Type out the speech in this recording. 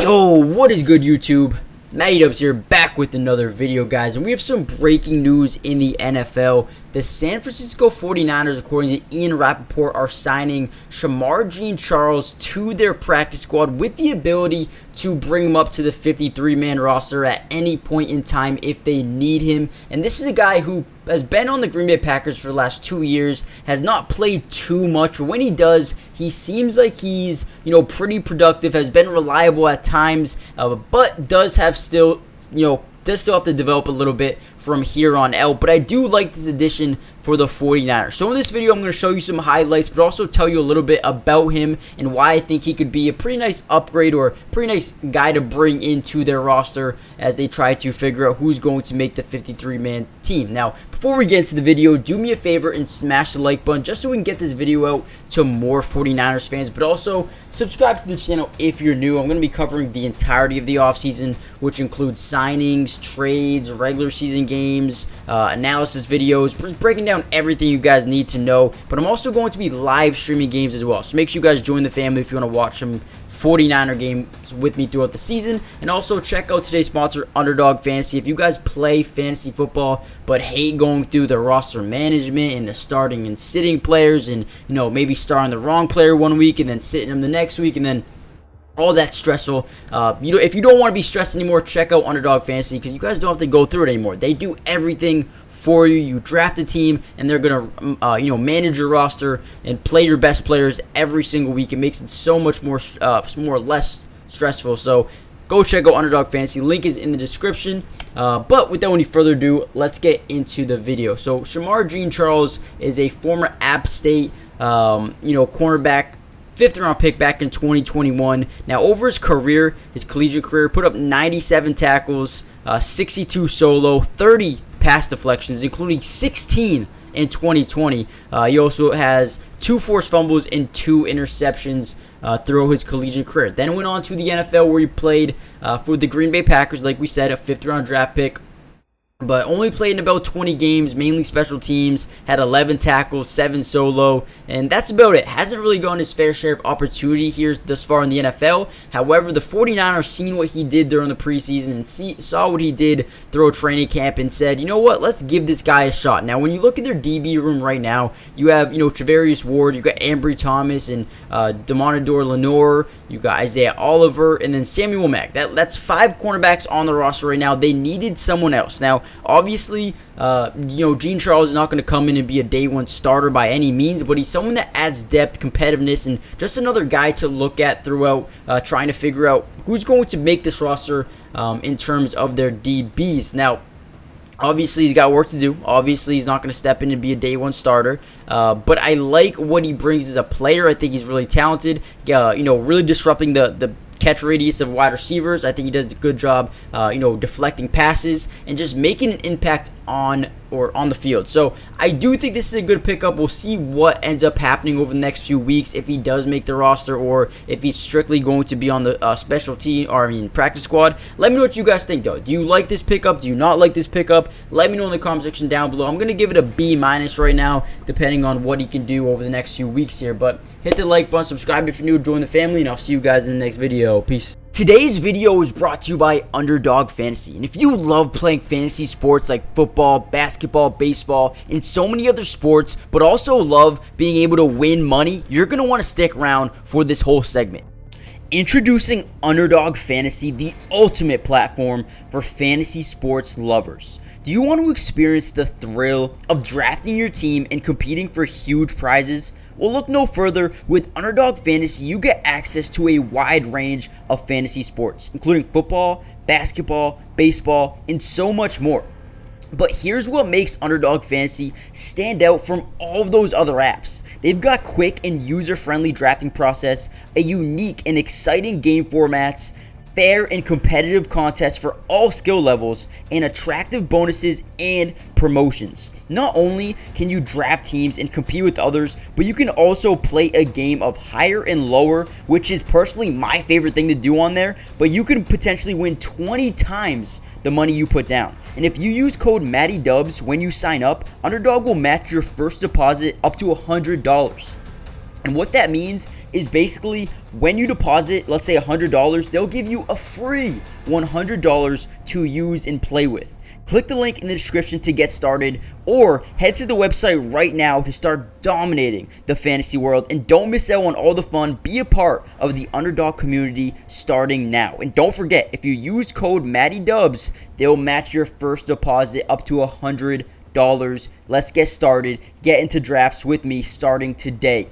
Yo, what is good, YouTube? Matty Dubs here, back with another video, guys, and we have some breaking news in the NFL. The San Francisco 49ers, according to Ian Rappaport, are signing Shemar Jean-Charles to their practice squad with the ability to bring him up to the 53-man roster at any point in time if they need him. And this is a guy who has been on the Green Bay Packers for the last 2 years, has not played too much, but when he does, he seems like he's, pretty productive, has been reliable at times, but does have still, does still have to develop a little bit from here on out. But I do like this addition for the 49ers. So in this video, I'm going to show you some highlights, but also tell you a little bit about him and why I think he could be a pretty nice upgrade or pretty nice guy to bring into their roster as they try to figure out who's going to make the 53-man team. Now, before we get into the video, do me a favor and smash the like button just so we can get this video out to more 49ers fans, but also subscribe to the channel if you're new. I'm going to be covering the entirety of the offseason, which includes signings, trades, regular season games, analysis videos, breaking down everything you guys need to know. But I'm also going to be live streaming games as well, so make sure you guys join the family if you want to watch some 49er games with me throughout the season. And also check out today's sponsor, Underdog Fantasy. If you guys play fantasy football but hate going through the roster management and the starting and sitting players, and maybe starting the wrong player one week and then sitting him the next week, and then all that stressful. If you don't want to be stressed anymore, check out Underdog Fantasy, because you guys don't have to go through it anymore. They do everything for you. You draft a team, and they're gonna, manage your roster and play your best players every single week. It makes it so much more less stressful. So go check out Underdog Fantasy. Link is in the description. But without any further ado, let's get into the video. So Shemar Jean-Charles is a former App State, cornerback, 5th round pick back in 2021. Now, over his collegiate career, put up 97 tackles, 62 solo, 30 pass deflections, including 16 in 2020. He also has 2 forced fumbles and 2 interceptions throughout his collegiate career. Then went on to the NFL, where he played for the Green Bay Packers, like we said, a 5th round draft pick, but only played in about 20 games, mainly special teams, had 11 tackles, 7 solo, and that's about it. Hasn't really gotten his fair share of opportunity here thus far in the NFL. However, the 49ers seen what he did during the preseason and saw what he did through training camp and said, you know what, let's give this guy a shot. Now, when you look at their DB room right now, you have, Travarius Ward, you got Ambry Thomas and Demonador Lenore, you got Isaiah Oliver, and then Samuel Mack. That's 5 cornerbacks on the roster right now. They needed someone else. Now, obviously, Jean-Charles is not going to come in and be a day one starter by any means, but he's someone that adds depth, competitiveness, and just another guy to look at throughout trying to figure out who's going to make this roster in terms of their DBs. Now, obviously, he's got work to do. Obviously, he's not going to step in and be a day one starter. But I like what he brings as a player. I think he's really talented. Really disrupting the catch radius of wide receivers. I think he does a good job, deflecting passes and just making an impact on the field. So I do think this is a good pickup. We'll see what ends up happening over the next few weeks, if he does make the roster or if he's strictly going to be on the special team, practice squad. Let me know what you guys think, though. Do you like this pickup? Do you not like this pickup? Let me know in the comment section down below. I'm going to give it a B- right now, depending on what he can do over the next few weeks here. But hit the like button, subscribe if you're new, join the family, and I'll see you guys in the next video. Peace. Today's video is brought to you by Underdog Fantasy, and if you love playing fantasy sports like football, basketball, baseball, and so many other sports, but also love being able to win money, you're going to want to stick around for this whole segment. Introducing Underdog Fantasy, the ultimate platform for fantasy sports lovers. Do you want to experience the thrill of drafting your team and competing for huge prizes? Well, look no further. With Underdog Fantasy, you get access to a wide range of fantasy sports, including football, basketball, baseball, and so much more. But here's what makes Underdog Fantasy stand out from all of those other apps. They've got quick and user-friendly drafting process, a unique and exciting game formats, fair and competitive contests for all skill levels, and attractive bonuses and promotions. Not only can you draft teams and compete with others, but you can also play a game of higher and lower, which is personally my favorite thing to do on there, but you can potentially win 20 times the money you put down. And if you use code MattyDubs when you sign up, Underdog will match your first deposit up to $100. And what that means is basically when you deposit, let's say $100, they'll give you a free $100 to use and play with. Click the link in the description to get started, or head to the website right now to start dominating the fantasy world. And don't miss out on all the fun. Be a part of the underdog community starting now. And don't forget, if you use code MattyDubs, they'll match your first deposit up to $100. Let's get started. Get into drafts with me starting today.